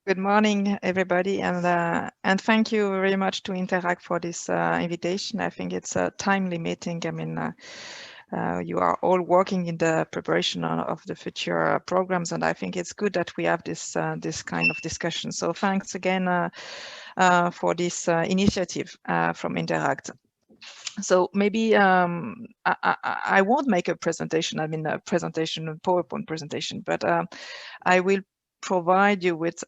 Good morning, everybody, and thank you very much to Interact for this invitation. I think it's a timely meeting. I mean, you are all working in the preparation of the future programs, and I think it's good that we have this kind of discussion. So thanks again for this initiative from Interact. So maybe I won't make a presentation. I mean, a PowerPoint presentation, but I will provide you with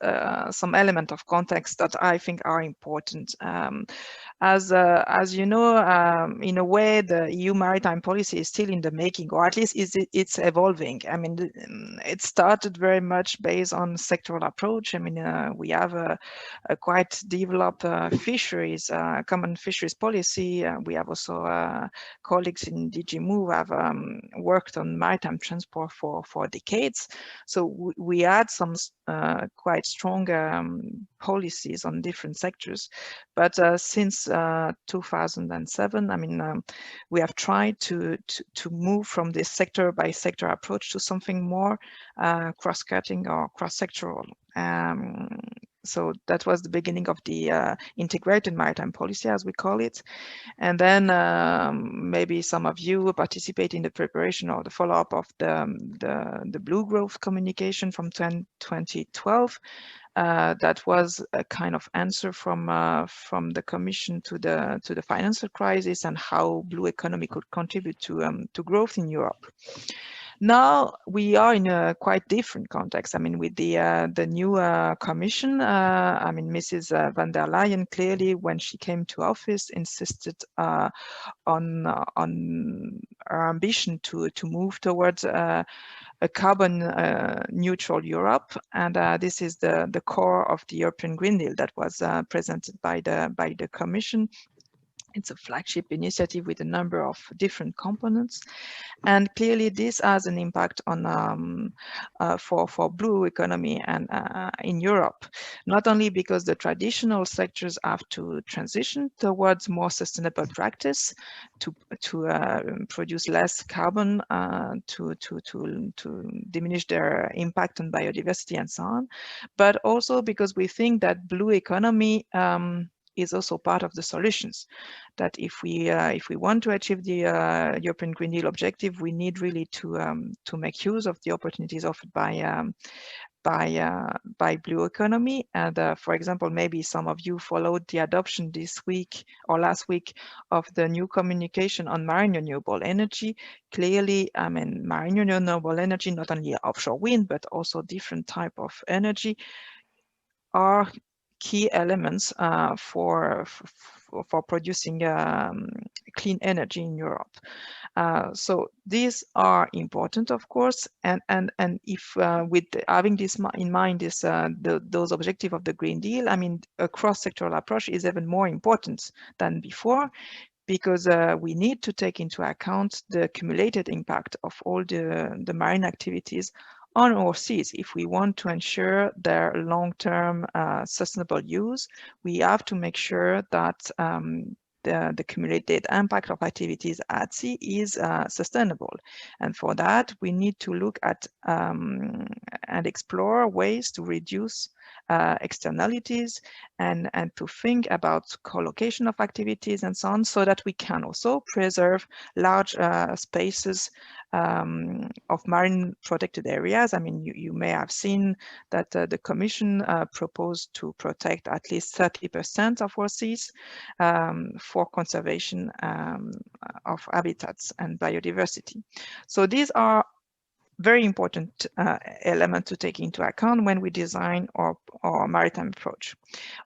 some element of context that I think are important. As you know, in a way, the EU maritime policy is still in the making, or at least it's evolving. I mean, it started very much based on sectoral approach. I mean, we have a quite developed common fisheries policy. We have also colleagues in DG Move have worked on maritime transport for decades. So we had some quite strong policies on different sectors. But since 2007, I mean, we have tried to move from this sector by sector approach to something more cross-cutting or cross-sectoral. So that was the beginning of the integrated maritime policy, as we call it. And then maybe some of you participate in the preparation or the follow-up of the Blue Growth communication from 2012. That was a kind of answer from the Commission to the financial crisis and how blue economy could contribute to growth in Europe. Now we are in a quite different context. I mean, with the new Commission, I mean, Mrs. van der Leyen clearly, when she came to office, insisted on our ambition to move towards a carbon neutral Europe, and this is the core of the European Green Deal that was presented by the Commission. It's a flagship initiative with a number of different components, and clearly this has an impact on for blue economy and in Europe, not only because the traditional sectors have to transition towards more sustainable practice to produce less carbon, to diminish their impact on biodiversity and so on, but also because we think that blue economy is also part of the solutions. That if we want to achieve the European Green Deal objective, we need really to make use of the opportunities offered by blue economy. And for example, maybe some of you followed the adoption this week or last week of the new communication on marine renewable energy. Clearly, I mean, marine renewable energy, not only offshore wind, but also different type of energy, are key elements for producing clean energy in Europe. So these are important, of course, and if with having this in mind, those objectives of the Green Deal, I mean, a cross-sectoral approach is even more important than before, because we need to take into account the accumulated impact of all the marine activities on our seas. If we want to ensure their long-term sustainable use, we have to make sure that the cumulated impact of activities at sea is sustainable. And for that, we need to look at and explore ways to reduce externalities and to think about co-location of activities and so on, so that we can also preserve large spaces of marine protected areas. I mean, you may have seen that the Commission proposed to protect at least 30% of our seas for conservation of habitats and biodiversity. So these are very important element to take into account when we design our maritime approach.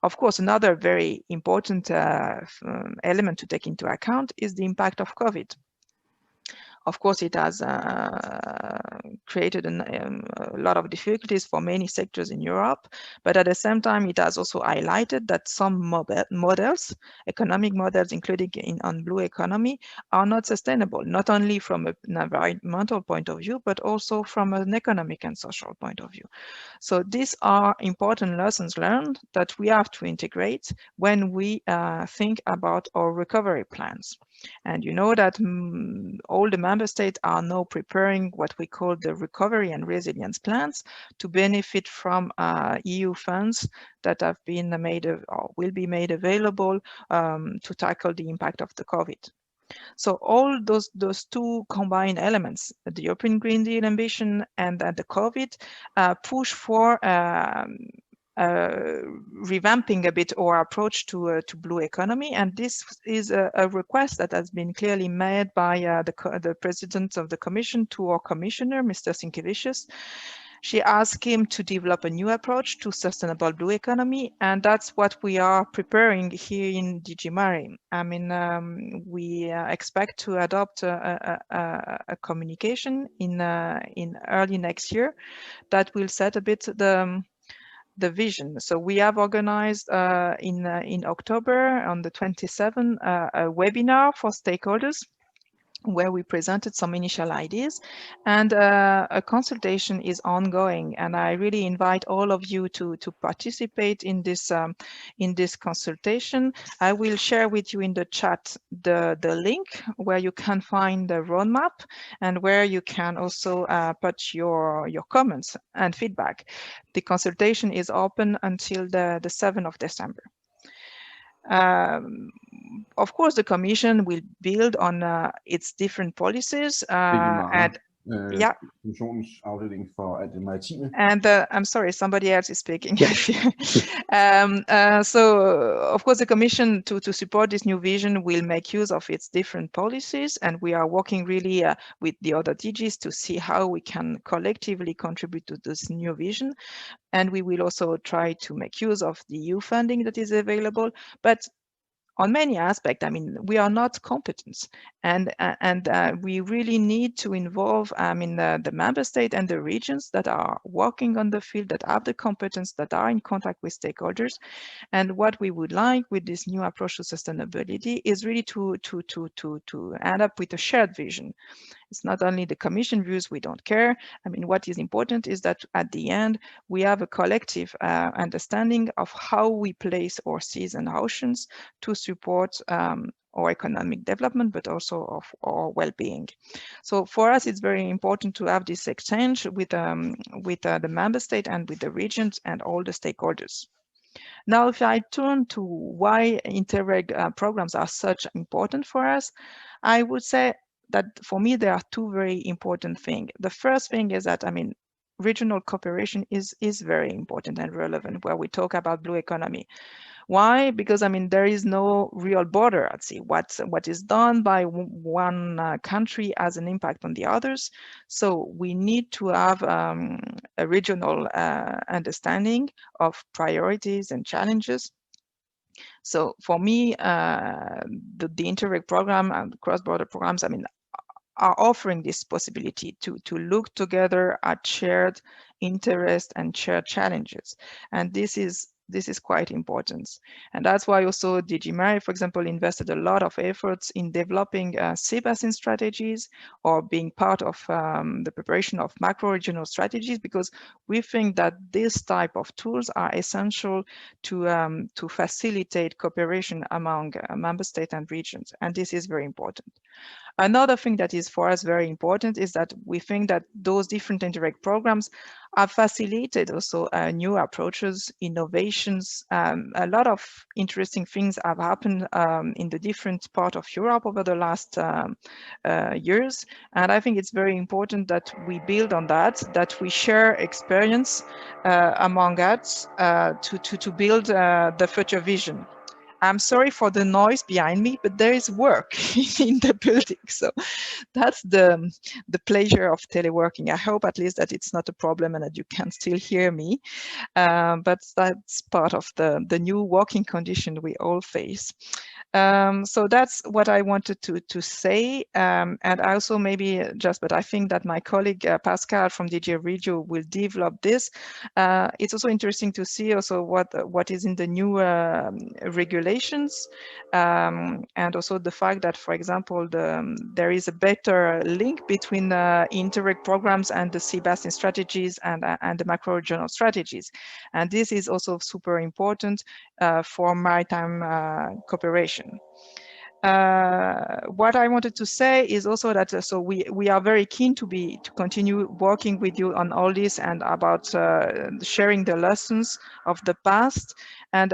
Of course, another very important element to take into account is the impact of COVID. Of course, it has created a lot of difficulties for many sectors in Europe, but at the same time, it has also highlighted that some models, economic models, including on blue economy, are not sustainable, not only from an environmental point of view, but also from an economic and social point of view. So these are important lessons learned that we have to integrate when we think about our recovery plans. And you know that all the member states are now preparing what we call the recovery and resilience plans to benefit from EU funds that have been made or will be made available to tackle the impact of the COVID. So all those two combined elements, the European Green Deal ambition and the COVID, push for revamping a bit our approach to blue economy, and this is a request that has been clearly made by the president of the Commission to our commissioner, Mr. Sinkevicius. She asked him to develop a new approach to sustainable blue economy, and that's what we are preparing here in DG MARE. I mean, we expect to adopt a communication in early next year that will set a bit the vision. So we have organized in October on the 27th a webinar for stakeholders where we presented some initial ideas, and a consultation is ongoing, and I really invite all of you to participate in this consultation. I will share with you in the chat the link where you can find the roadmap and where you can also put your comments and feedback. The consultation is open until the 7th of December. Of course, the Commission will build on its different policies. And yeah. And I'm sorry, somebody else is speaking. So, of course, the Commission, to support this new vision, will make use of its different policies, and we are working really with the other DGs to see how we can collectively contribute to this new vision. And we will also try to make use of the EU funding that is available. But on many aspects, I mean, we are not competent, and we really need to involve, I mean, the member state and the regions that are working on the field, that have the competence, that are in contact with stakeholders. And what we would like with this new approach to sustainability is really to end up with a shared vision. It's not only the Commission views, we don't care. I mean, what is important is that at the end, we have a collective understanding of how we place our seas and oceans to support our economic development, but also of our well-being. So for us, it's very important to have this exchange with the member state and with the regions and all the stakeholders. Now, if I turn to why Interreg programs are such important for us, I would say that for me, there are two very important things. The first thing is that, I mean, regional cooperation is very important and relevant where we talk about blue economy. Why? Because, I mean, there is no real border at sea. What is done by one country has an impact on the others. So we need to have a regional understanding of priorities and challenges. So for me, the Interreg program and cross-border programs, I mean, are offering this possibility to look together at shared interest and shared challenges. And this is quite important. And that's why also DG MARE, for example, invested a lot of efforts in developing sea basin strategies or being part of the preparation of macro-regional strategies, because we think that this type of tools are essential to facilitate cooperation among member states and regions. And this is very important. Another thing that is for us very important is that we think that those different Interreg programs have facilitated also new approaches, innovations. A lot of interesting things have happened in the different part of Europe over the last years. And I think it's very important that we build on that we share experience among us to build the future vision. I'm sorry for the noise behind me, but there is work in the building. So that's the pleasure of teleworking. I hope at least that it's not a problem and that you can still hear me. But that's part of the new working condition we all face. So that's what I wanted to say. And also maybe but I think that my colleague Pascal from DG Regio will develop this. It's also interesting to see also what is in the new regulations, and also the fact that, for example, there is a better link between Interreg programs and the sea basin strategies and the macro-regional strategies. And this is also super important for maritime cooperation. what I wanted to say is also that so we are very keen to continue working with you on all this and about sharing the lessons of the past, and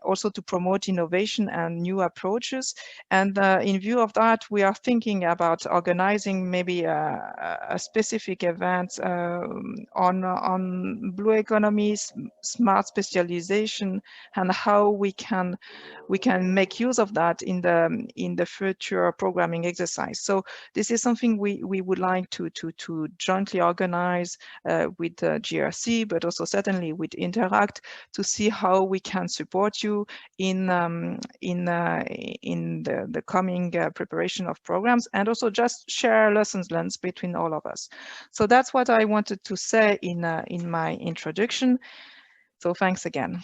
also to promote innovation and new approaches. And in view of that, we are thinking about organizing maybe a specific event on blue economies, smart specialization, and how we can make use of that in the future programming exercise. So this is something we would like to jointly organize with GRC, but also certainly with Interact, to see how we can support you in the coming preparation of programs, and also just share lessons learned between all of us. So that's what I wanted to say in my introduction. So thanks again.